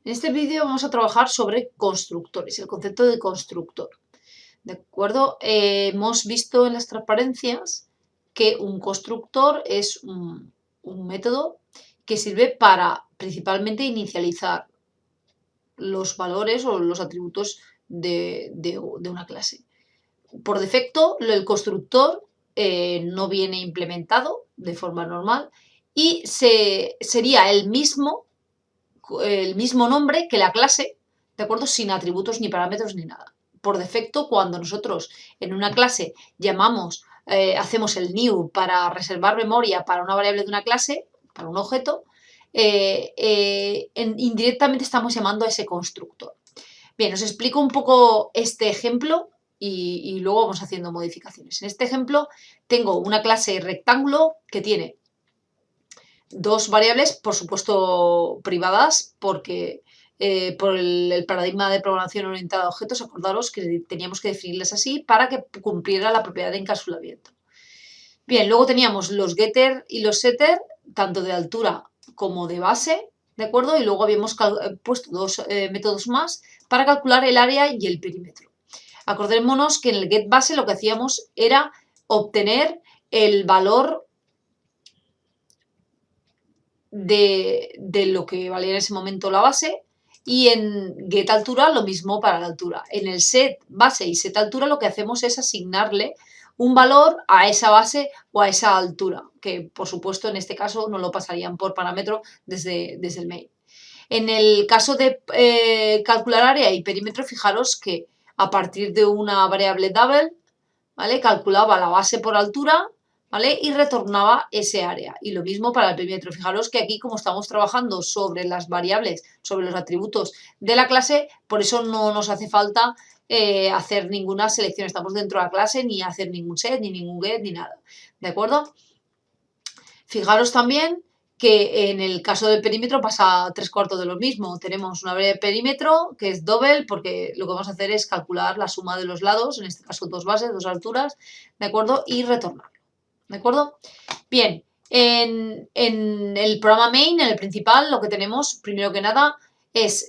En este vídeo vamos a trabajar sobre constructores, el concepto de constructor. ¿De acuerdo? Hemos visto en las transparencias que un constructor es un método que sirve para principalmente inicializar los valores o los atributos de una clase. Por defecto, el constructor no viene implementado de forma normal y sería el mismo nombre que la clase, ¿de acuerdo? Sin atributos ni parámetros ni nada. Por defecto, cuando nosotros en una clase hacemos el new para reservar memoria para una variable de una clase, para un objeto, indirectamente estamos llamando a ese constructor. Bien, os explico un poco este ejemplo y luego vamos haciendo modificaciones. En este ejemplo tengo una clase rectángulo que tiene dos variables, por supuesto, privadas, porque por el paradigma de programación orientada a objetos, acordaros que teníamos que definirlas así para que cumpliera la propiedad de encapsulamiento. Bien, luego teníamos los getter y los setter, tanto de altura como de base, ¿de acuerdo? Y luego habíamos puesto dos métodos más para calcular el área y el perímetro. Acordémonos que en el get base lo que hacíamos era obtener el valor de lo que valía en ese momento la base, y en get altura lo mismo para la altura. En el set base y set altura lo que hacemos es asignarle un valor a esa base o a esa altura, que por supuesto en este caso no lo pasarían por parámetro desde el main. En el caso de calcular área y perímetro, fijaros que a partir de una variable double, ¿vale? Calculaba la base por altura, ¿vale? Y retornaba ese área. Y lo mismo para el perímetro. Fijaros que aquí, como estamos trabajando sobre las variables, sobre los atributos de la clase, por eso no nos hace falta hacer ninguna selección. Estamos dentro de la clase, ni hacer ningún set, ni ningún get, ni nada. ¿De acuerdo? Fijaros también que en el caso del perímetro pasa 3/4 de lo mismo. Tenemos una variable de perímetro que es double, porque lo que vamos a hacer es calcular la suma de los lados, en este caso dos bases, dos alturas, ¿de acuerdo? Y retornarlo, ¿de acuerdo? Bien, en el programa main, en el principal, lo que tenemos, primero que nada, es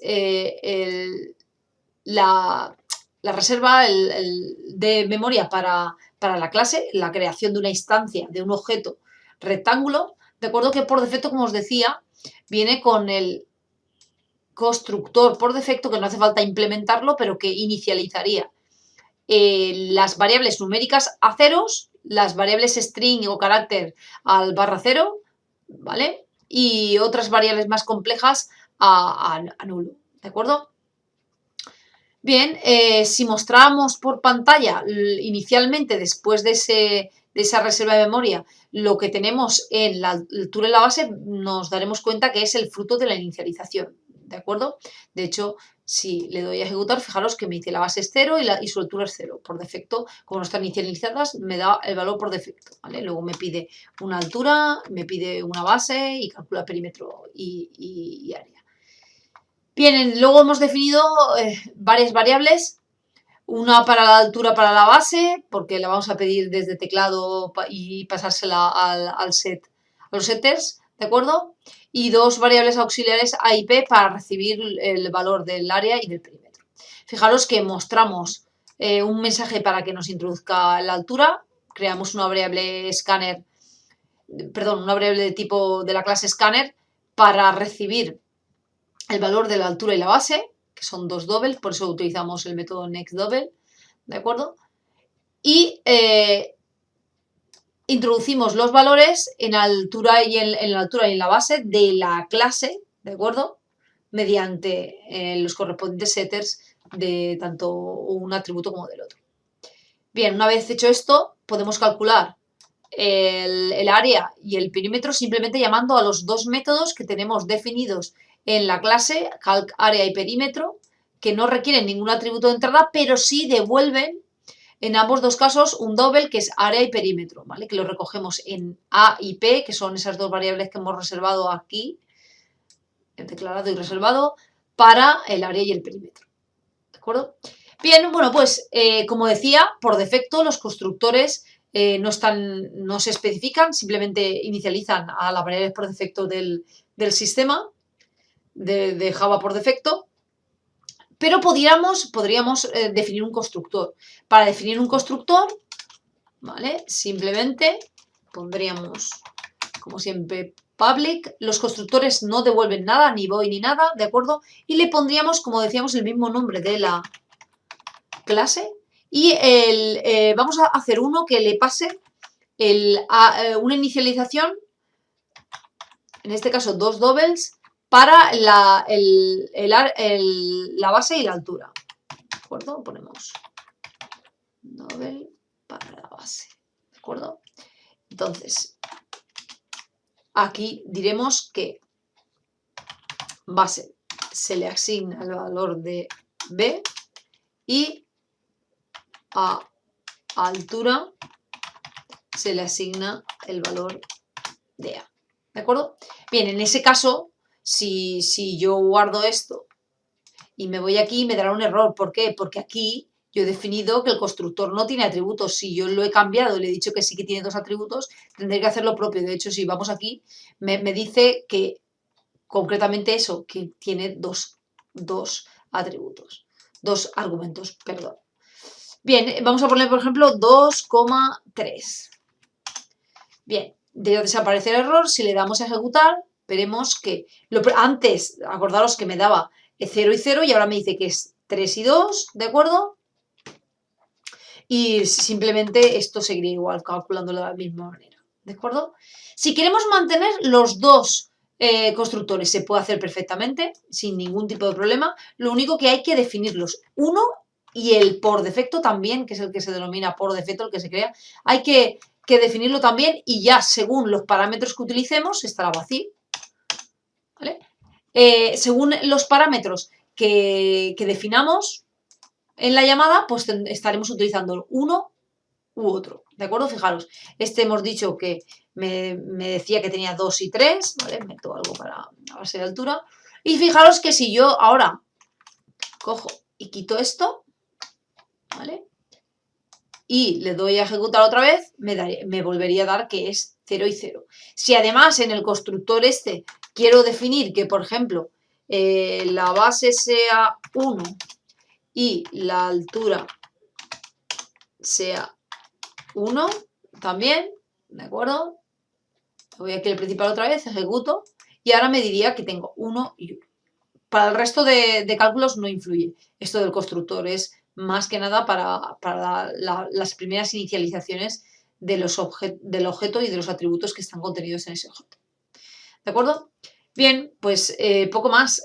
la reserva de memoria para la clase, la creación de una instancia, de un objeto rectángulo, de acuerdo, que por defecto, como os decía, viene con el constructor por defecto, que no hace falta implementarlo, pero que inicializaría las variables numéricas a ceros, las variables string o carácter al /0, ¿vale? Y otras variables más complejas a nulo, ¿de acuerdo? Bien, si mostramos por pantalla inicialmente, después de esa reserva de memoria, lo que tenemos en la altura y la base, nos daremos cuenta que es el fruto de la inicialización, ¿de acuerdo? De hecho, si le doy a ejecutar, fijaros que me dice la base es 0 y su altura es 0. Por defecto, como no están inicializadas, me da el valor por defecto, ¿vale? Luego me pide una altura, me pide una base y calcula perímetro y área. Bien, luego hemos definido varias variables, una para la altura para la base, porque la vamos a pedir desde teclado y pasársela a los setters, ¿de acuerdo? Y dos variables auxiliares A y P para recibir el valor del área y del perímetro. Fijaros que mostramos un mensaje para que nos introduzca la altura, creamos una variable scanner, perdón, una variable de tipo de la clase scanner para recibir el valor de la altura y la base, que son dos doubles, por eso utilizamos el método nextDouble, ¿de acuerdo? Y introducimos los valores en la altura y en la base de la clase, ¿de acuerdo? Mediante los correspondientes setters de tanto un atributo como del otro. Bien, una vez hecho esto, podemos calcular el área y el perímetro simplemente llamando a los dos métodos que tenemos definidos en la clase, calc área y perímetro, que no requieren ningún atributo de entrada, pero sí devuelven en ambos dos casos un double, que es área y perímetro, ¿vale? Que lo recogemos en A y P, que son esas dos variables que hemos reservado aquí, declarado y reservado, para el área y el perímetro, ¿de acuerdo? Bien, bueno, pues como decía, por defecto los constructores no se especifican, simplemente inicializan a las variables por defecto del sistema, de Java por defecto, pero podríamos definir un constructor. Para definir un constructor, ¿vale? Simplemente pondríamos, como siempre, public. Los constructores no devuelven nada, ni void ni nada, ¿de acuerdo? Y le pondríamos, como decíamos, el mismo nombre de la clase. Y vamos a hacer uno que le pase una inicialización, en este caso 2 doubles, para la base y la altura. ¿De acuerdo? Ponemos double para la base. ¿De acuerdo? Entonces, aquí diremos que base se le asigna el valor de B y a altura se le asigna el valor de A. ¿De acuerdo? Bien, en ese caso, si yo guardo esto y me voy aquí, me dará un error. ¿Por qué? Porque aquí yo he definido que el constructor no tiene atributos. Si yo lo he cambiado y le he dicho que sí que tiene 2 atributos, tendré que hacer lo propio. De hecho, si vamos aquí, me dice que concretamente eso, que tiene dos atributos, 2 argumentos, perdón. Bien, vamos a poner, por ejemplo, 2,3. Bien, debe desaparecer el error. Si le damos a ejecutar, veremos que antes, acordaros que me daba 0 y 0 y ahora me dice que es 3 y 2, ¿de acuerdo? Y simplemente esto seguiría igual, calculándolo de la misma manera, ¿de acuerdo? Si queremos mantener los dos constructores, se puede hacer perfectamente, sin ningún tipo de problema. Lo único que hay que definirlos, uno y el por defecto también, que es el que se denomina por defecto, el que se crea, hay que definirlo también y ya según los parámetros que utilicemos estará vacío, ¿vale? Según los parámetros que definamos en la llamada, pues estaremos utilizando uno u otro, ¿de acuerdo? Fijaros, hemos dicho que me decía que tenía 2 y 3, ¿vale? Meto algo para la base de altura. Y fijaros que si yo ahora cojo y quito esto, ¿vale? Y le doy a ejecutar otra vez, me volvería a dar que es 0 y 0. Si además en el constructor quiero definir que, por ejemplo, la base sea 1 y la altura sea 1 también, ¿de acuerdo? Voy aquí al principal otra vez, ejecuto y ahora me diría que tengo 1 y 1. Para el resto de cálculos no influye. Esto del constructor es más que nada para las primeras inicializaciones del objeto y de los atributos que están contenidos en ese objeto. ¿De acuerdo? Bien, pues poco más.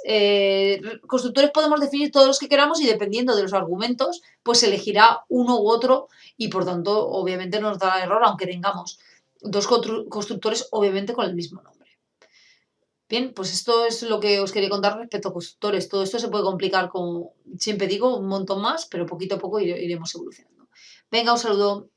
Constructores podemos definir todos los que queramos y dependiendo de los argumentos, pues elegirá uno u otro y por tanto obviamente nos dará error aunque tengamos 2 constructores obviamente con el mismo nombre. Bien, pues esto es lo que os quería contar respecto a constructores. Todo esto se puede complicar, como siempre digo, un montón más, pero poquito a poco iremos evolucionando. Venga, un saludo.